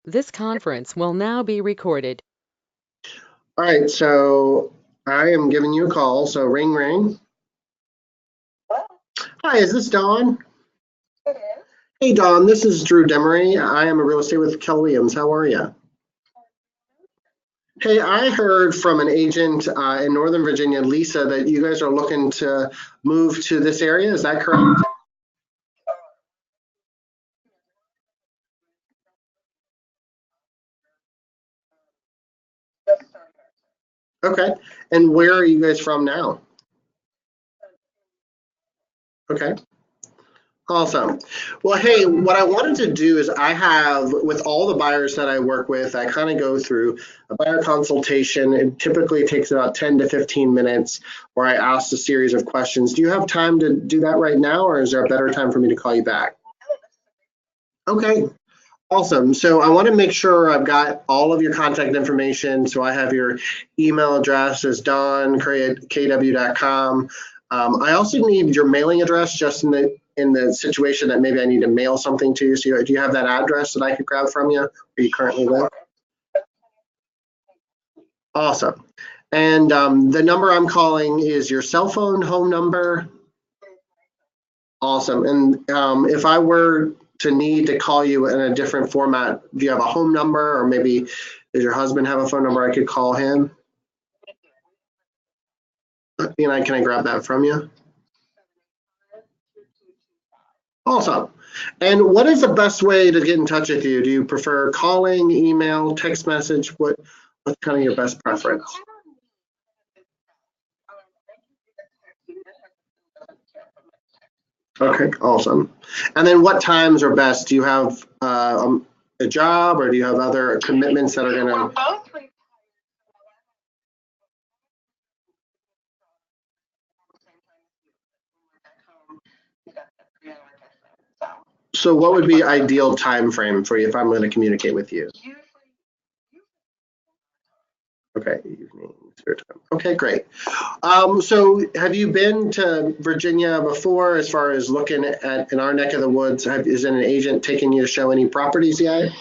This conference will now be recorded. All right, so I am giving you a call. So ring, ring. Hi, is this Dawn? It is. Hey, Dawn, this is Drew Demery. I am a real estate with Keller Williams. How are you? Hey, I heard from an agent in Northern Virginia, Lisa, that you guys are looking to move to this area. Is that correct? Just started. Okay. And where are you guys from now? Okay. Awesome. Well, hey, what I wanted to do is I have, with all the buyers that I work with, I kind of go through a buyer consultation. It typically takes about 10 to 15 minutes where I ask a series of questions. Do you have time to do that right now, or is there a better time for me to call you back? Okay, awesome. So I want to make sure I've got all of your contact information. So I have your email address as don@kw.com. I also need your mailing address just in the situation that maybe I need to mail something to you. So do you have that address that I could grab from you where you currently live? Awesome. And the number I'm calling is your cell phone home number. Awesome. And if I were to need to call you in a different format, do you have a home number, or maybe does your husband have a phone number I could call him? Can I grab that from you? Awesome. And what is the best way to get in touch with you? Do you prefer calling, email, text message? What's kind of your best preference? Okay, awesome. And then what times are best? Do you have a job, or do you have other commitments that are going We're to? both retired. So what would be ideal time frame for you if I'm going to communicate with you? Okay, evening. Okay, great. So have you been to Virginia before, as far as looking at in our neck of the woods? Is an agent taking you to show any properties yet?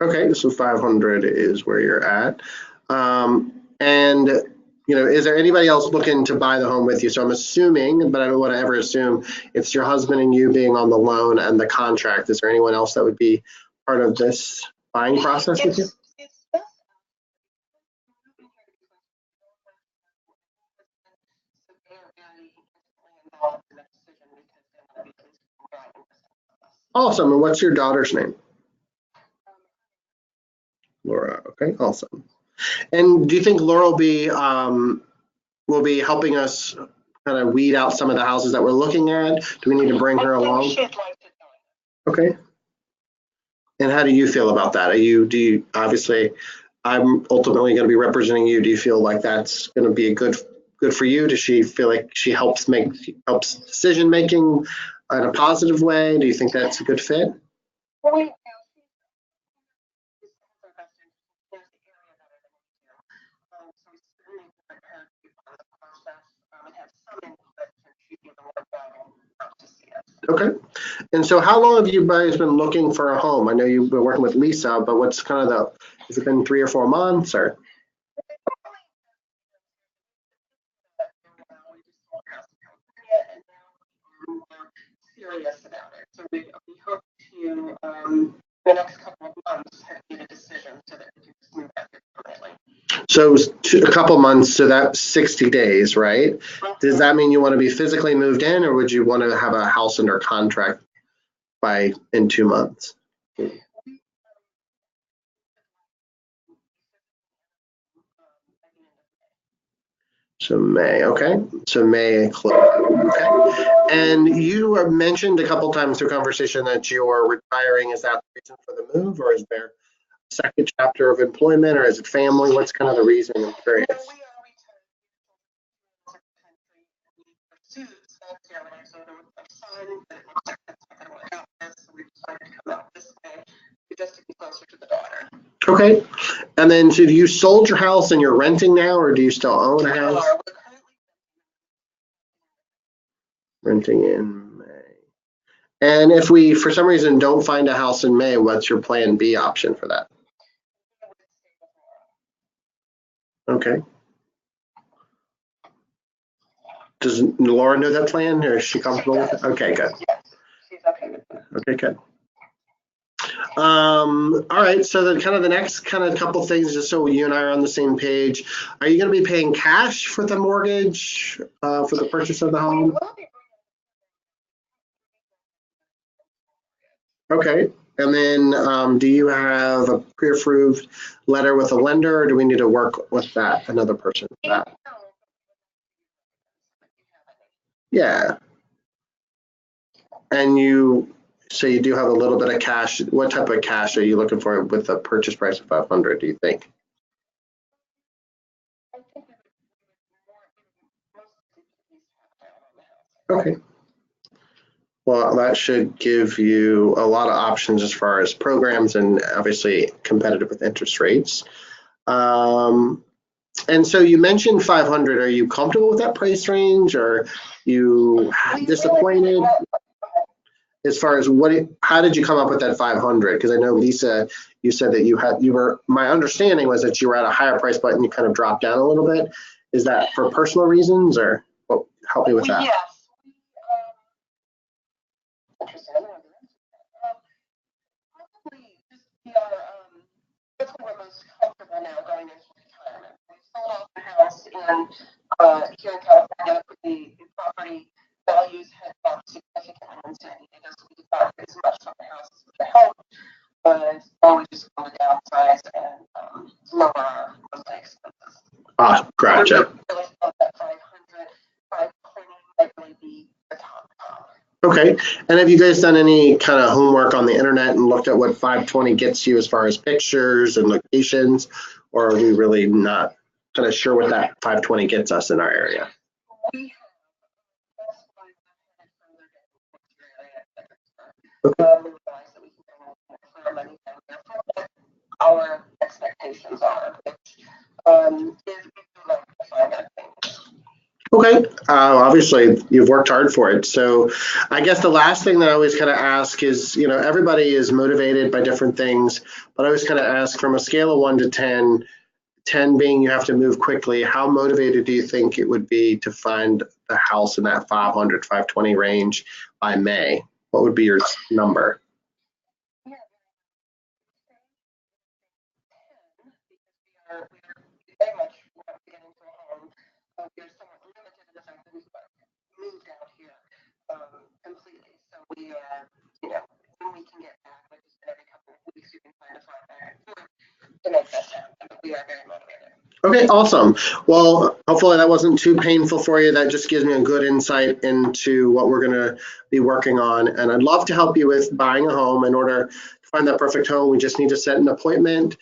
Okay, so 500 is where you're at. And is there anybody else looking to buy the home with you? So I'm assuming, but I don't want to ever assume, it's your husband and you being on the loan and the contract. Is there anyone else that would be part of this buying process with you? Awesome. And what's your daughter's name? Laura. Okay, awesome. And do you think Laura will be helping us kind of weed out some of the houses that we're looking at? Do we need to bring her along? Okay. And how do you feel about that? Do you obviously, I'm ultimately going to be representing you. Do you feel like that's going to be a good for you? Does she feel like she helps decision making in a positive way? Do you think that's a good fit? Okay. And so how long have you guys been looking for a home? I know you've been working with Lisa, but what's kind of has it been 3 or 4 months, or? Serious about it. So we hope to, the next couple of months, have made a decision so that we can just move out here permanently. So a couple months, so that's 60 days, right? Does that mean you want to be physically moved in, or would you want to have a house under contract in 2 months? So May, okay. So May close. Okay. And you have mentioned a couple times through conversation that you're retiring. Is that the reason for the move, or is there a second chapter of employment, or is it family? What's kind of the reason? I'm curious. just to be closer to the daughter. Okay. And then, so you sold your house and you're renting now, or do you still own a We house? are. We're currently Renting in May. And if we, for some reason, don't find a house in May, what's your plan B option for that? Okay. Does Laura know that plan, or is she comfortable with it? Okay, good. Yes, she's okay with that. Okay, good. All right, so then kind of the next kind of couple things, just so you and I are on the same page. Are you going to be paying cash for the mortgage, for the purchase of the We home? will be. Okay, and then do you have a pre-approved letter with a lender, or do we need to work with that, another person for that? Yeah. And so you do have a little bit of cash. What type of cash are you looking for with the purchase price of 500, do you think? I think we would most Okay. Well, that should give you a lot of options as far as programs and obviously competitive with interest rates. And so you mentioned 500. Are you comfortable with that price range, or you disappointed? As far as how did you come up with that 500? Because I know, Lisa, you said that my understanding was that you were at a higher price point and you kind of dropped down a little bit. Is that for personal reasons, or help me with that? Yes. Interesting. Probably just we are, that's where we're most comfortable now going into retirement. We sold off the house here in California. The property values had dropped significantly in San Diego, so we did not get as much from the house as we could help. But we just want to downsize and lower our monthly expenses. Gotcha. Really felt that 500, 520 might really be the top. Okay. And have you guys done any kind of homework on the internet and looked at what 520 gets you as far as pictures and locations, or are we really not kind of sure what that 520 gets us in our area? We have our expectations are, which is like to find out things. Okay. Obviously, you've worked hard for it. So I guess the last thing that I always kind of ask is, everybody is motivated by different things, but I always kind of ask from a scale of 1 to 10, 10 being you have to move quickly, how motivated do you think it would be to find the house in that 500, 520 range by May? What would be your number? We are very much getting into a home. We're somewhat limited in the fact that we've moved out here completely. So we are, when we can get back, like just every couple of weeks, we can find a flat back to make that happen. But we are very motivated. Okay, awesome. Well, hopefully that wasn't too painful for you. That just gives me a good insight into what we're going to be working on. And I'd love to help you with buying a home. In order to find that perfect home, we just need to set an appointment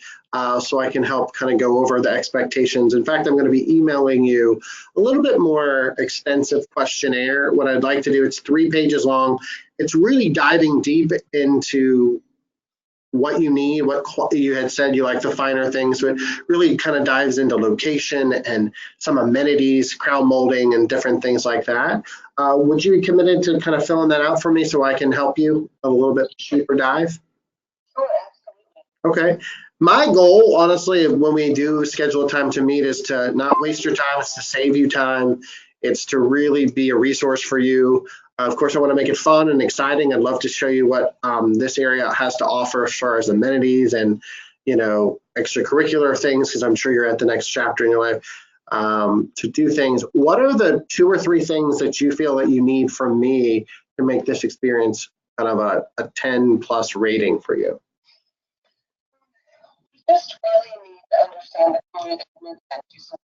so I can help kind of go over the expectations. In fact, I'm going to be emailing you a little bit more extensive questionnaire. What I'd like to do, it's 3 pages long. It's really diving deep into what you need, what you had said you like the finer things, so it really kind of dives into location and some amenities, crown molding, and different things like that. Would you be committed to kind of filling that out for me so I can help you a little bit deeper dive? Oh, absolutely. Okay. My goal, honestly, when we do schedule a time to meet, is to not waste your time. It's to save you time. It's to really be a resource for you. Of course, I want to make it fun and exciting. I'd love to show you what this area has to offer as far as amenities and, extracurricular things, because I'm sure you're at the next chapter in your life to do things. What are the 2 or 3 things that you feel that you need from me to make this experience kind of a 10 plus rating for you? Just really need to understand the community that we move into. So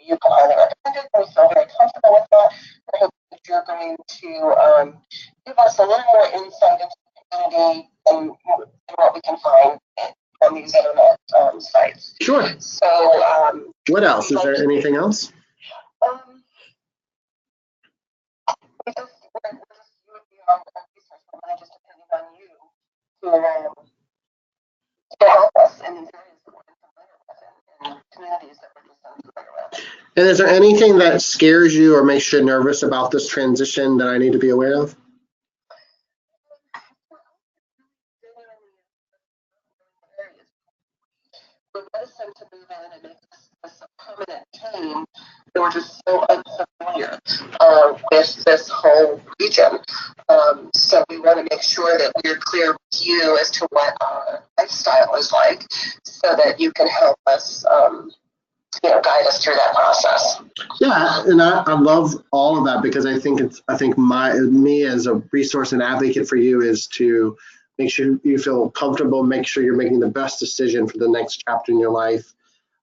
you're highly recommended. We feel very comfortable with that. I hope that you're going to give us a little more insight into the community and what we can find on these internet sites. Sure. So What else? Is there anything else? We're just you would be our resource, but really just depending on you to to help us in these areas that we're unfamiliar with and communities that we're just unfamiliar with. And is there anything that scares you or makes you nervous about this transition that I need to be aware of? We're reticent to move in and make this a permanent change. And we're just so unfamiliar with this whole region. So we want to make sure that we're clear with you as to what our lifestyle is like, so that you can help us, guide us through that process. Yeah, and I love all of that, because I think me as a resource and advocate for you is to make sure you feel comfortable, make sure you're making the best decision for the next chapter in your life.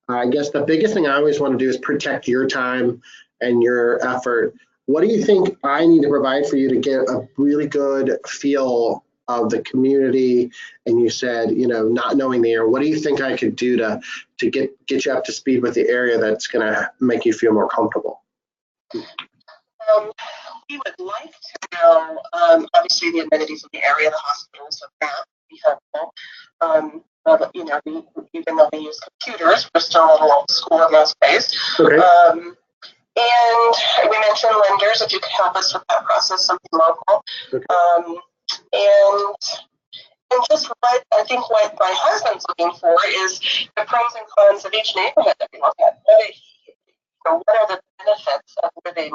I guess the biggest thing I always want to do is protect your time and your effort. What do you think I need to provide for you to get a really good feel of the community? And you said, not knowing the area, what do you think I could do to get you up to speed with the area that's going to make you feel more comfortable? We would like to know, obviously, the amenities of the area, the hospitals, so that would be helpful. Even though we use computers, we're still a little old school in those days. Okay. And we mentioned lenders, if you could help us with that process, something local. Okay. And just what my husband's looking for is the pros and cons of each neighborhood that we look at. What are the benefits of living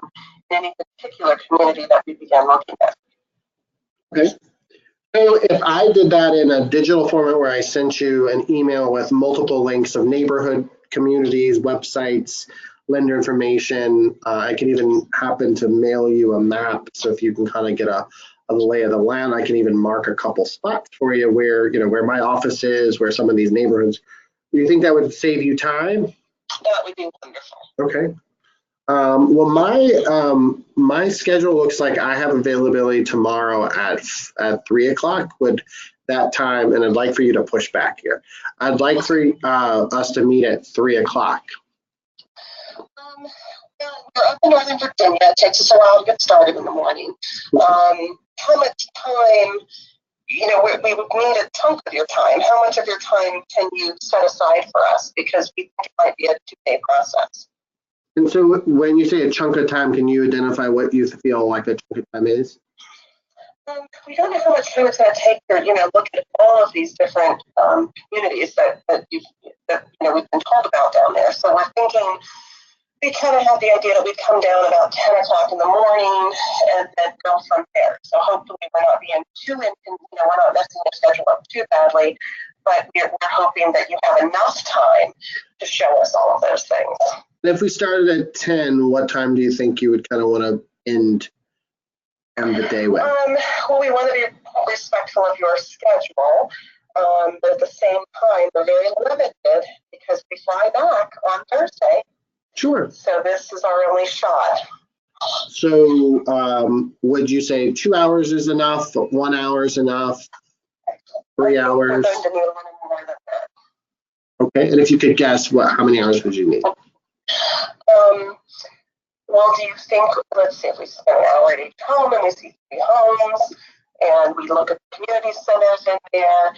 in any particular community that we began looking at? Okay. So if I did that in a digital format where I sent you an email with multiple links of neighborhood communities, websites, lender information, I can even happen to mail you a map. So if you can kind of get a lay of the land, I can even mark a couple spots for you where my office is, where some of these neighborhoods. Do you think that would save you time? That would be wonderful. Okay. Well, my schedule looks like I have availability tomorrow at 3:00. Would that time? And I'd like for you to push back here. I'd like for us to meet at 3:00. We're up in Northern Virginia. It takes us a while to get started in the morning. How much time? We would need a chunk of your time. How much of your time can you set aside for us? Because we think it might be a 2-day process. And so when you say a chunk of time, can you identify what you feel like a chunk of time is? We don't know how much time it's going to take to, look at all of these different communities that we've been told about down there. So we're thinking we kind of have the idea that we'd come down about 10 o'clock in the morning and then go from there. So hopefully we're not being we're not messing your schedule up too badly, but we're hoping that you have enough time to show us all of those things. And if we started at 10, what time do you think you would kind of want to end the day with? Well, we want to be respectful of your schedule, but at the same time, we're very limited because we fly back on Thursday. Sure. So this is our only shot. So would you say 2 hours is enough? 1 hour is enough? 3 hours? We're going to need a little more than that. Okay. And if you could guess, how many hours would you need? Well, do you think, let's see, if we spend an hour at each home and we see 3 homes and we look at the community centers in there,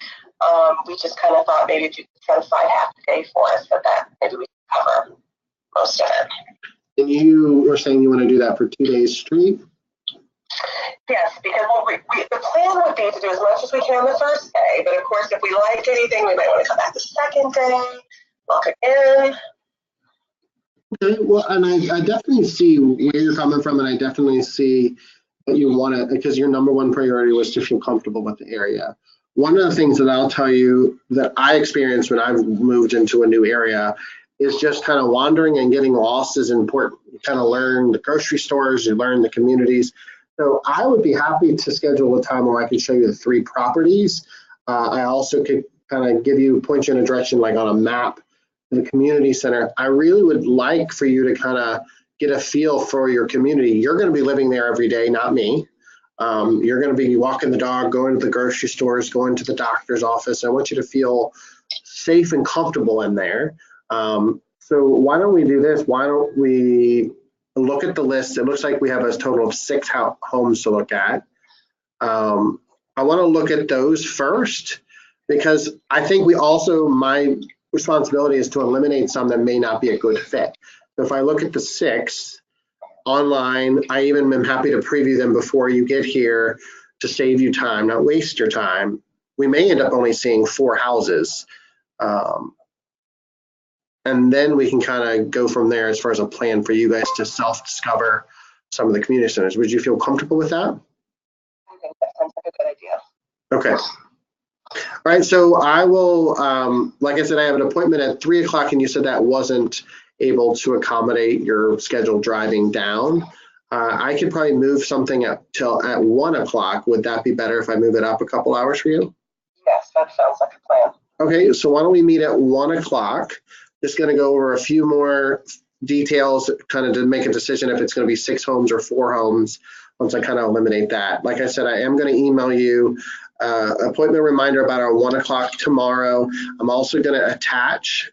we just kind of thought maybe if you could set aside half the day for us, that maybe we could cover most of it. And you were saying you want to do that for 2 days straight? Yes, because the plan would be to do as much as we can the first day, but of course, if we liked anything, we might want to come back the second day, look again. Okay, well, and I definitely see where you're coming from, and I definitely see that you want to, because your number one priority was to feel comfortable with the area. One of the things that I'll tell you that I experienced when I've moved into a new area is just kind of wandering and getting lost is important. You kind of learn the grocery stores, you learn the communities. So I would be happy to schedule a time where I could show you the 3 properties. I also could kind of point you in a direction like on a map, the community center. I really would like for you to kind of get a feel for your community. You're going to be living there every day, not me. You're going to be walking the dog, going to the grocery stores, going to the doctor's office. I want you to feel safe and comfortable in there. So why don't we do this? Why don't we look at the list? It looks like we have a total of 6 homes to look at. I want to look at those first, because I think my responsibility is to eliminate some that may not be a good fit. So if I look at the 6 online, I even am happy to preview them before you get here to save you time, not waste your time. We may end up only seeing 4 houses. And then we can kind of go from there as far as a plan for you guys to self-discover some of the community centers. Would you feel comfortable with that? I think that sounds like a good idea. Okay. All right, so I will, like I said, I have an appointment at 3 o'clock, and you said that wasn't able to accommodate your schedule driving down. I could probably move something up till at 1 o'clock. Would that be better if I move it up a couple hours for you? Yes, that sounds like a plan. Okay, so why don't we meet at 1 o'clock? Just going to go over a few more details, kind of to make a decision if it's going to be 6 homes or 4 homes, once I kind of eliminate that. Like I said, I am going to email you appointment reminder about our 1 o'clock tomorrow. I'm also going to attach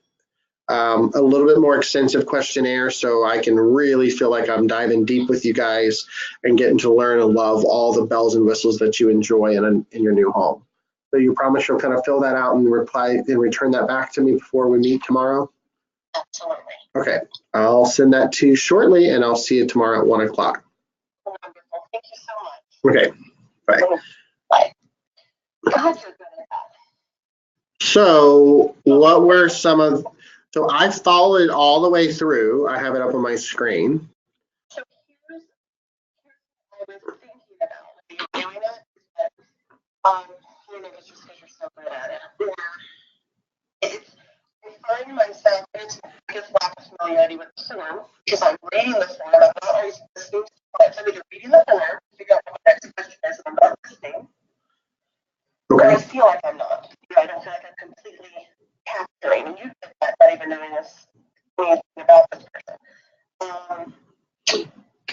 a little bit more extensive questionnaire so I can really feel like I'm diving deep with you guys and getting to learn and love all the bells and whistles that you enjoy in your new home. So you promise you'll kind of fill that out and return that back to me before we meet tomorrow? Absolutely. Okay, I'll send that to you shortly, and I'll see you tomorrow at 1 o'clock. Wonderful. Thank you so much. Okay, bye. Bye. God, you're good at that. So what were so I followed it all the way through. I have it up on my screen. So here's what I was thinking about when you're doing it. It's just because you're so good at it. Or I find myself, and it's because lack of familiarity with the form, because I'm reading the form, I'm not always listening to it. I'm either reading the form to figure out what the next question is, and I'm not listening. Okay. Or I feel like I'm not. I don't feel like I'm completely capturing, and you did that, not even knowing anything about this person.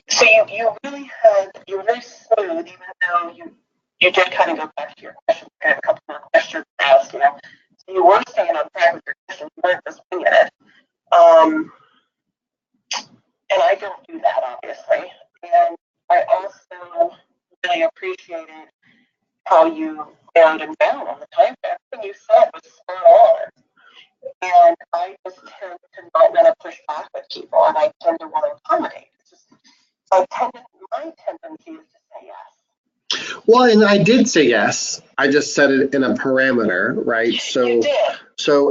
So you were very smooth, even though you did kind of go back to your question, kind of a couple more questions to ask, So you were staying on track with your questions, you weren't just winging it. And I don't do that, obviously. And I also really appreciated how you narrowed him down on the time. Everything you said was spot on. And I just tend to not want to push back with people, and I tend to want to accommodate. My tendency is to say yes. Well, and I did say yes. I just said it in a parameter, right? You did.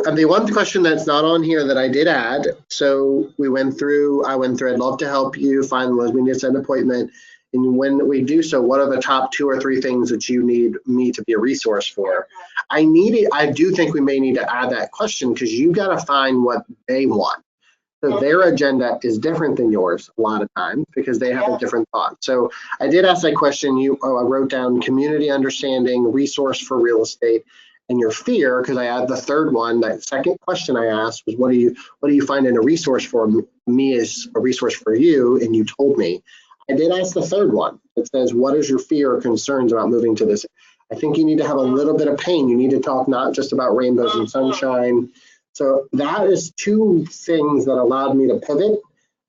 And the one question that's not on here that I did add, so I went through, I'd love to help you find was we need to set an appointment. And when we do so, what are the top 2 or 3 things that you need me to be a resource for? I do think we may need to add that question because you got to find what they want. So their agenda is different than yours a lot of times because they have a different thought. So I did ask that question. I wrote down community understanding, resource for real estate, and your fear, because I had the third one. That second question I asked was, what do you find in a resource for me as a resource for you? And you told me. I did ask the third one. It says, what is your fear or concerns about moving to this? I think you need to have a little bit of pain. You need to talk not just about rainbows and sunshine. So that is 2 things that allowed me to pivot.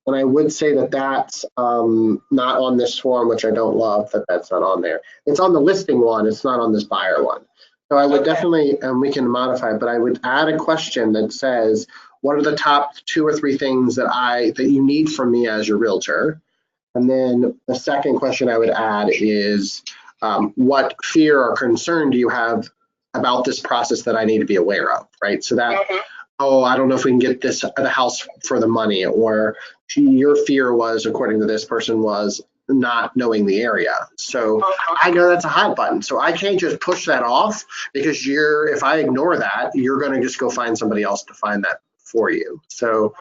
And I would say that that's not on this form, which I don't love that that's not on there. It's on the listing one. It's not on this buyer one. So I would definitely, and we can modify it, but I would add a question that says, what are the top 2 or 3 things that you need from me as your realtor? And then the second question I would add is, what fear or concern do you have about this process that I need to be aware of, right? So that, I don't know if we can get the house for the money, or your fear was, according to this person, was not knowing the area. So I know that's a hot button. So I can't just push that off because if I ignore that, you're going to just go find somebody else to find that for you. So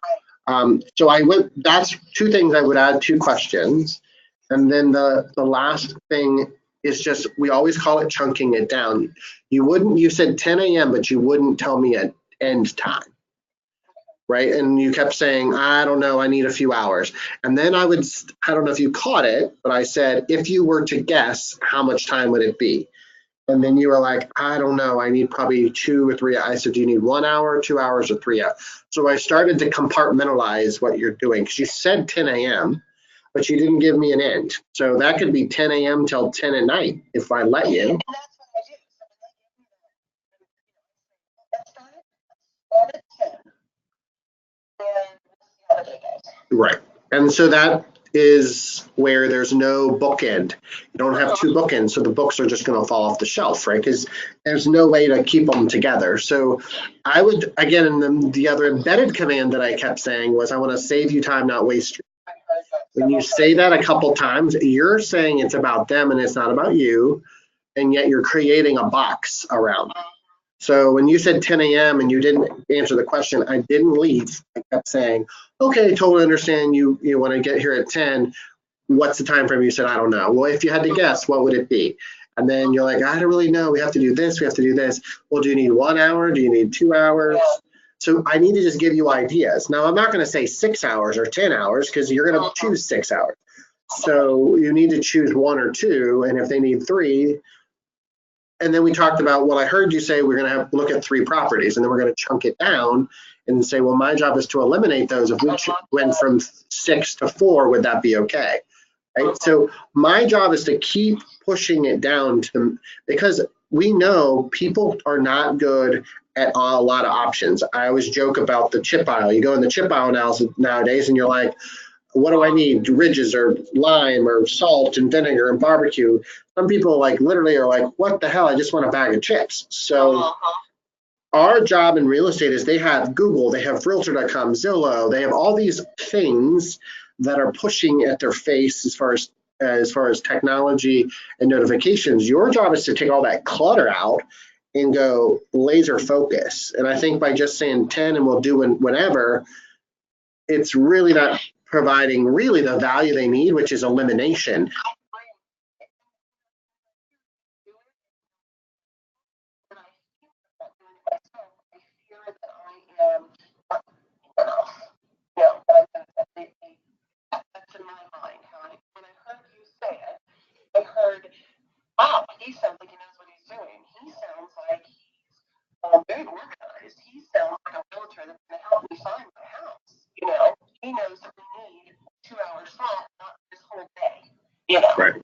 that's 2 things I would add, 2 questions. And then the last thing is just, we always call it chunking it down. You said 10 a.m., but you wouldn't tell me an end time, right? And you kept saying, I don't know, I need a few hours. And then I don't know if you caught it, but I said, if you were to guess, how much time would it be? And then you were like, I don't know, I need probably 2 or 3. I said, do you need 1 hour, 2 hours, or 3 hours? So I started to compartmentalize what you're doing, because you said 10 a.m., but you didn't give me an end. So that could be 10 a.m. till 10 at night if I let you. And that's what I do. So when they give me Right. And so that is where there's no bookend. You don't have two bookends, so the books are just going to fall off the shelf, right? Because there's no way to keep them together. So I would, again, and the other embedded command that I kept saying was, I want to save you time, not waste your time. When you say that a couple times, you're saying it's about them and it's not about you, and yet you're creating a box around them. So when you said 10 a.m. and you didn't answer the question, I didn't leave. I kept saying, okay, totally understand you want to get here at 10. What's the time frame? You said, I don't know. Well, if you had to guess, what would it be? And then you're like, I don't really know. We have to do this. We have to do this. Well, do you need 1 hour? Do you need 2 hours? So I need to just give you ideas. Now, I'm not going to say 6 hours or 10 hours because you're going to choose 6 hours. So you need to choose 1 or 2. And if they need 3, and then we talked about what I heard you say, we're going to have look at 3 properties, and then we're going to chunk it down and say, well, my job is to eliminate those. If we went from 6 to 4, would that be okay? Right. So my job is to keep pushing it down to them, because we know people are not good at a lot of options. I always joke about the chip aisle. You go in the chip aisle nowadays and you're like, what do I need? Ridges or lime or salt and vinegar and barbecue. Some people like literally are like, what the hell? I just want a bag of chips. So our job in real estate is they have Google, they have Realtor.com, Zillow, they have all these things that are pushing at their face as far as technology and notifications. Your job is to take all that clutter out and go laser focus. And I think by just saying 10 and we'll do whenever, it's really not providing really the value they need, which is elimination. That's in my mind. When I heard you say it, I heard, wow, he sounds like he knows what he's doing. He sounds like he's very organized. He sounds like a realtor that's going to help me find my house. He knows that we need 2 hours flat, not this whole day. Right.